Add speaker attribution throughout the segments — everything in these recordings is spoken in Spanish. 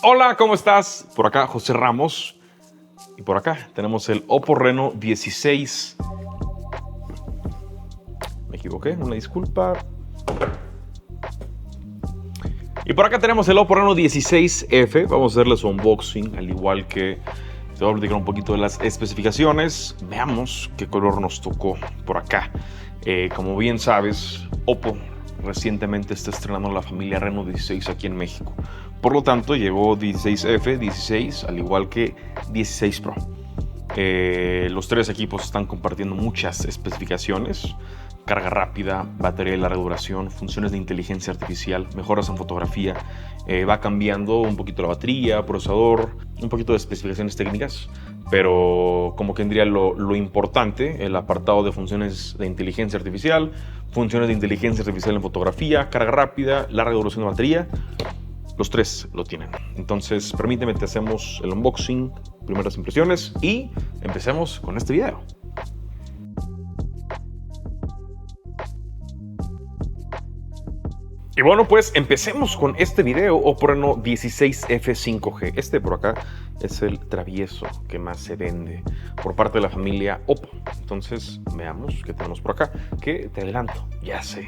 Speaker 1: Hola, ¿cómo estás? Por acá José Ramos y por acá tenemos el Oppo Reno 16. Me equivoqué, una disculpa. Y por acá tenemos el Oppo Reno 16F. Vamos a hacerle su unboxing, al igual que te voy a platicar un poquito de las especificaciones. Veamos qué color nos tocó por acá. Como bien sabes, Oppo recientemente está estrenando la familia Reno 16 aquí en México. Por lo tanto, llegó 16F, 16, al igual que 16 Pro. Los tres equipos están compartiendo muchas especificaciones: carga rápida, batería de larga duración, funciones de inteligencia artificial, mejoras en fotografía. Va cambiando un poquito la batería, procesador, un poquito de especificaciones técnicas, pero como que tendría lo importante, el apartado de funciones de inteligencia artificial, funciones de inteligencia artificial en fotografía, carga rápida, larga duración de batería. Los tres lo tienen. Entonces, permíteme, te hacemos el unboxing, primeras impresiones, y empecemos con este video. Y bueno, pues empecemos con este video Oppo Reno 16F 5G. Este por acá es el travieso que más se vende por parte de la familia Oppo. Entonces, veamos qué tenemos por acá. Que te adelanto, ya sé.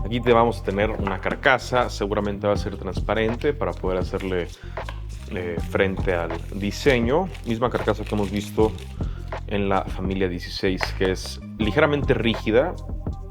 Speaker 1: Aquí te vamos a tener una carcasa, seguramente va a ser transparente para poder hacerle frente al diseño. Misma carcasa que hemos visto en la familia 16, que es ligeramente rígida,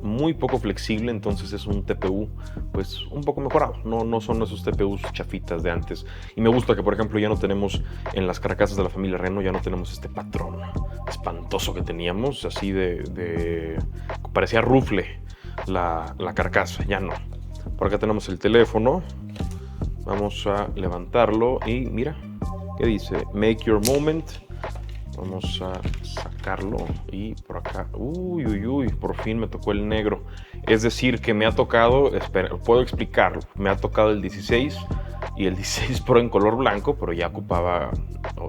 Speaker 1: muy poco flexible, entonces es un TPU pues un poco mejorado, no son esos TPUs chafitas de antes. Y me gusta que, por ejemplo, ya no tenemos en las carcasas de la familia Reno, ya no tenemos este patrón espantoso que teníamos, así parecía rufle la carcasa, ya no. Por acá tenemos el teléfono, vamos a levantarlo y mira, ¿qué dice? Make your moment. Vamos a sacarlo y por acá, uy, por fin me tocó el negro. Es decir, que me ha tocado, puedo explicarlo, me ha tocado el 16 y el 16 Pro en color blanco, pero ya ocupaba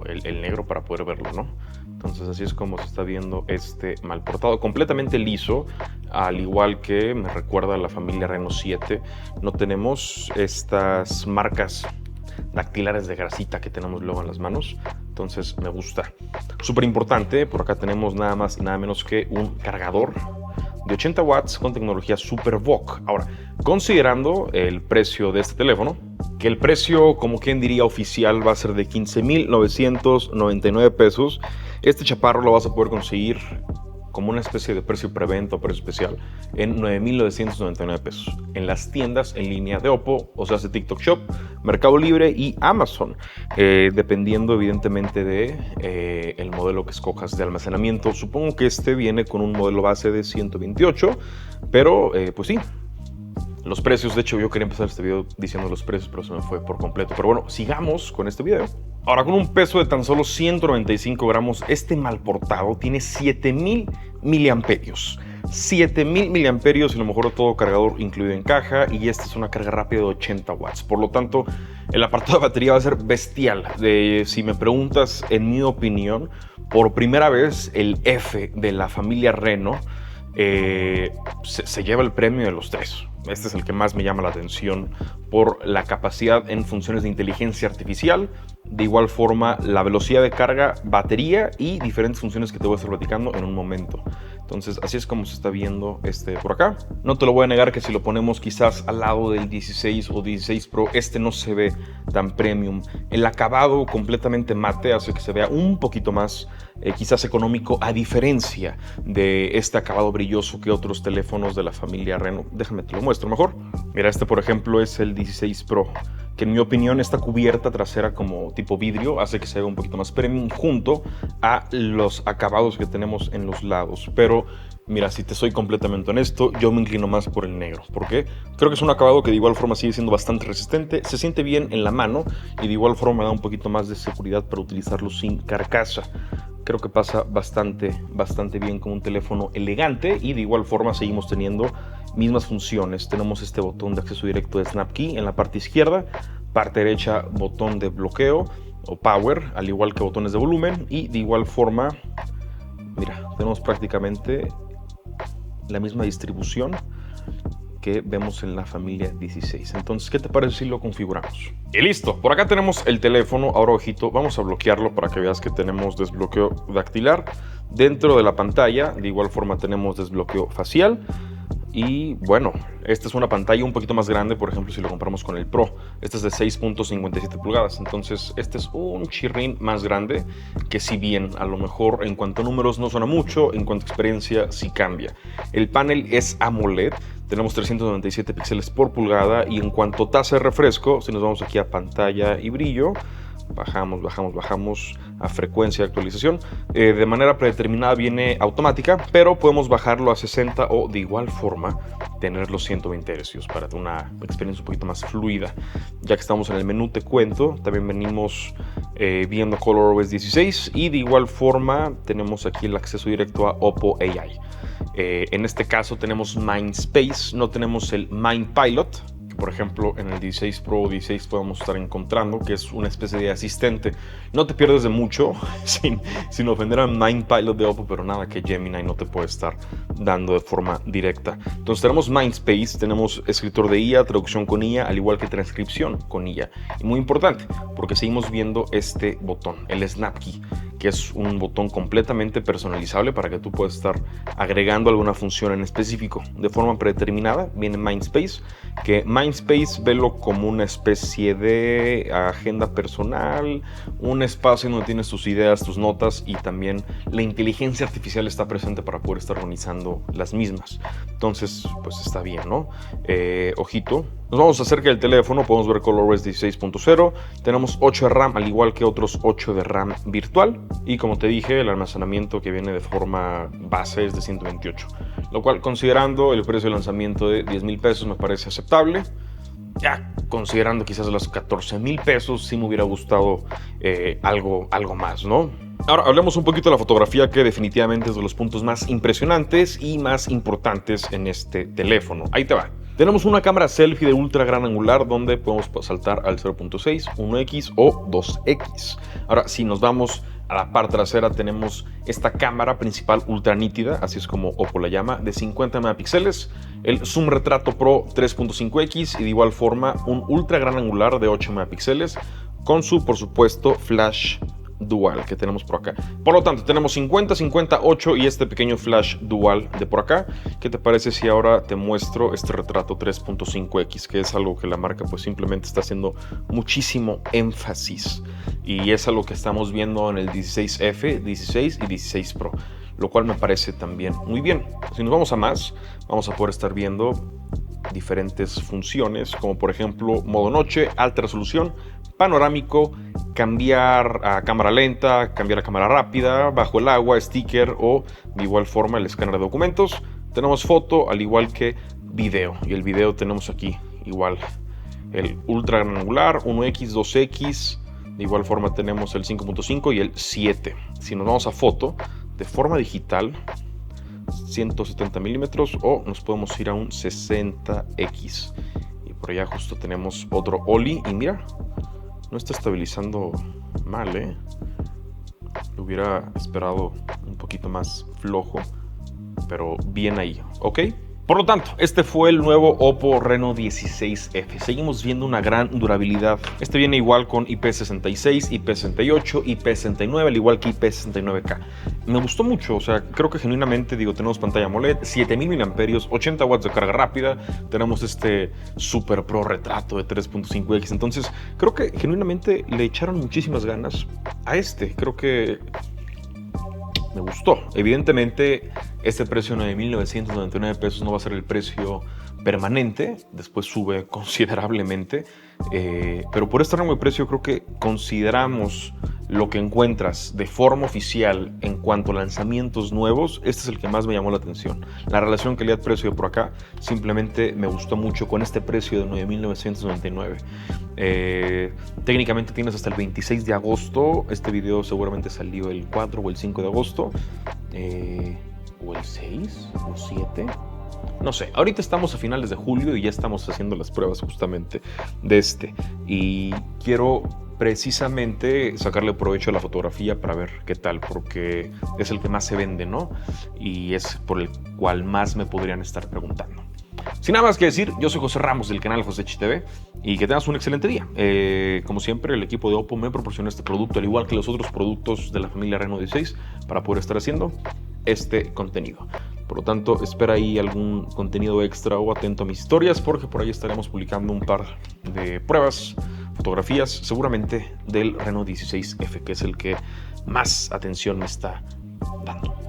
Speaker 1: el negro para poder verlo, ¿no? Entonces así es como se está viendo este mal portado, completamente liso, al igual que me recuerda a la familia Reno 7. No tenemos estas marcas dactilares de grasita que tenemos luego en las manos, entonces me gusta. Súper importante, por acá tenemos nada más y nada menos que un cargador de 80 watts con tecnología Super VOOC. Ahora, considerando el precio de este teléfono, que el precio, como quien diría, oficial va a ser de 15,999 pesos, este chaparro lo vas a poder conseguir como una especie de precio preventa o precio especial en 9,999 pesos en las tiendas en línea de Oppo, o sea, de TikTok Shop, Mercado Libre y Amazon, dependiendo evidentemente de el modelo que escojas de almacenamiento. Supongo que este viene con un modelo base de 128, pero pues sí, los precios. De hecho, yo quería empezar este video diciendo los precios, pero se me fue por completo. Pero bueno, sigamos con este video. Ahora, con un peso de tan solo 195 gramos, este mal portado tiene 7,000 miliamperios. 7,000 miliamperios y lo mejor de todo, cargador incluido en caja, y esta es una carga rápida de 80 watts. Por lo tanto, el apartado de batería va a ser bestial. Si me preguntas, en mi opinión, por primera vez el F de la familia Reno se lleva el premio de los tres. Este es el que más me llama la atención por la capacidad en funciones de inteligencia artificial, de igual forma la velocidad de carga, batería y diferentes funciones que te voy a estar platicando en un momento. Entonces así es como se está viendo por acá. No te lo voy a negar que si lo ponemos quizás al lado del 16 o 16 Pro, este no se ve tan premium. El acabado completamente mate hace que se vea un poquito más quizás económico, a diferencia de este acabado brilloso que otros teléfonos de la familia Reno. Déjame te lo muestro mejor. Mira, este por ejemplo es el 16 Pro, que en mi opinión esta cubierta trasera como tipo vidrio hace que se vea un poquito más premium junto a los acabados que tenemos en los lados. Pero mira, si te soy completamente honesto, yo me inclino más por el negro. ¿Por qué? Creo que es un acabado que de igual forma sigue siendo bastante resistente, se siente bien en la mano y de igual forma da un poquito más de seguridad para utilizarlo sin carcasa. Creo que pasa bastante bien como un teléfono elegante, y de igual forma seguimos teniendo mismas funciones. Tenemos este botón de acceso directo de SnapKey en la parte izquierda, parte derecha botón de bloqueo o power, al igual que botones de volumen, y de igual forma, mira, tenemos prácticamente la misma distribución que vemos en la familia 16. Entonces, ¿qué te parece si lo configuramos? Y listo, por acá tenemos el teléfono. Ahora, ojito, vamos a bloquearlo para que veas que tenemos desbloqueo dactilar dentro de la pantalla. De igual forma tenemos desbloqueo facial. Y bueno, esta es una pantalla un poquito más grande, por ejemplo, si lo comparamos con el Pro. Este es de 6.57 pulgadas, entonces este es un chirrín más grande, que si bien a lo mejor en cuanto a números no suena mucho, en cuanto a experiencia sí cambia. El panel es AMOLED, tenemos 397 píxeles por pulgada, y en cuanto a tasa de refresco, si nos vamos aquí a pantalla y brillo, bajamos a frecuencia de actualización. De manera predeterminada viene automática, pero podemos bajarlo a 60 o de igual forma tener los 120 Hz para una experiencia un poquito más fluida. Ya que estamos en el menú te cuento, también venimos viendo ColorOS 16 y de igual forma tenemos aquí el acceso directo a Oppo AI. En este caso tenemos Mindspace, no tenemos el MindPilot, por ejemplo en el 16 Pro o 16 podemos estar encontrando, que es una especie de asistente. No te pierdes de mucho sin ofender a MindPilot de Oppo, pero nada que Gemini no te puede estar dando de forma directa. Entonces tenemos Mindspace, tenemos escritor de IA, traducción con IA, al igual que transcripción con IA. Y muy importante, porque seguimos viendo este botón, el Snap Key, que es un botón completamente personalizable para que tú puedas estar agregando alguna función en específico de forma predeterminada. Viene Mindspace, que Mindspace velo como una especie de agenda personal, un espacio donde tienes tus ideas, tus notas, y también la inteligencia artificial está presente para poder estar organizando las mismas. Entonces, pues está bien, ¿no? Ojito. Nos vamos acerca del teléfono, podemos ver ColorOS 16.0, tenemos 8 de RAM al igual que otros 8 de RAM virtual, y como te dije, el almacenamiento que viene de forma base es de 128, lo cual, considerando el precio de lanzamiento de 10,000 pesos, me parece aceptable. Ya considerando quizás los 14,000 pesos, sí me hubiera gustado algo más, ¿no? Ahora hablemos un poquito de la fotografía, que definitivamente es de los puntos más impresionantes y más importantes en este teléfono. Ahí te va. Tenemos una cámara selfie de ultra gran angular donde podemos saltar al 0.6, 1x o 2x. Ahora, si nos vamos a la parte trasera, tenemos esta cámara principal ultra nítida, así es como Oppo la llama, de 50 megapíxeles, el zoom retrato pro 3.5x y de igual forma un ultra gran angular de 8 megapíxeles con su, por supuesto, flash dual que tenemos por acá. Por lo tanto, tenemos 50, 50, 8 y este pequeño flash dual de por acá. ¿Qué te parece si ahora te muestro este retrato 3.5x, que es algo que la marca pues simplemente está haciendo muchísimo énfasis, y es algo que estamos viendo en el 16F, 16 y 16 Pro, lo cual me parece también muy bien. Si nos vamos a más, vamos a poder estar viendo diferentes funciones, como por ejemplo modo noche, alta resolución, panorámico, cambiar a cámara lenta, cambiar a cámara rápida, bajo el agua, sticker, o de igual forma el escáner de documentos. Tenemos foto al igual que video, y el video tenemos aquí igual el ultra gran angular, 1x, 2x, de igual forma tenemos el 5.5 y el 7. Si nos vamos a foto de forma digital, 170 milímetros, o nos podemos ir a un 60x, y por allá justo tenemos otro Oli, y mira, no está estabilizando mal, Lo hubiera esperado un poquito más flojo, pero bien ahí, ¿ok? Por lo tanto, este fue el nuevo Oppo Reno 16F. Seguimos viendo una gran durabilidad. Este viene igual con IP66, IP68, IP69, al igual que IP69K. Me gustó mucho, o sea, creo que genuinamente, tenemos pantalla AMOLED, 7000 mAh, 80 watts de carga rápida, tenemos este Super Pro retrato de 3.5x, entonces creo que genuinamente le echaron muchísimas ganas a este. Creo que me gustó. Evidentemente, este precio de 9,999 pesos no va a ser el precio permanente, después sube considerablemente, pero por este rango de precio creo que consideramos lo que encuentras de forma oficial en cuanto a lanzamientos nuevos. Este es el que más me llamó la atención. La relación calidad-precio por acá simplemente me gustó mucho con este precio de 9,999. Técnicamente tienes hasta el 26 de agosto. Este video seguramente salió el 4 o el 5 de agosto, o el 6 o 7. No sé, ahorita estamos a finales de julio y ya estamos haciendo las pruebas justamente de este. Y quiero precisamente sacarle provecho a la fotografía para ver qué tal, porque es el que más se vende, ¿no? Y es por el cual más me podrían estar preguntando. Sin nada más que decir, yo soy José Ramos del canal José TV y que tengas un excelente día. Como siempre, el equipo de Oppo me proporciona este producto, al igual que los otros productos de la familia Reno 16, para poder estar haciendo este contenido. Por lo tanto, espera ahí algún contenido extra o atento a mis historias, porque por ahí estaremos publicando un par de pruebas, fotografías, seguramente del Reno 16F, que es el que más atención me está dando.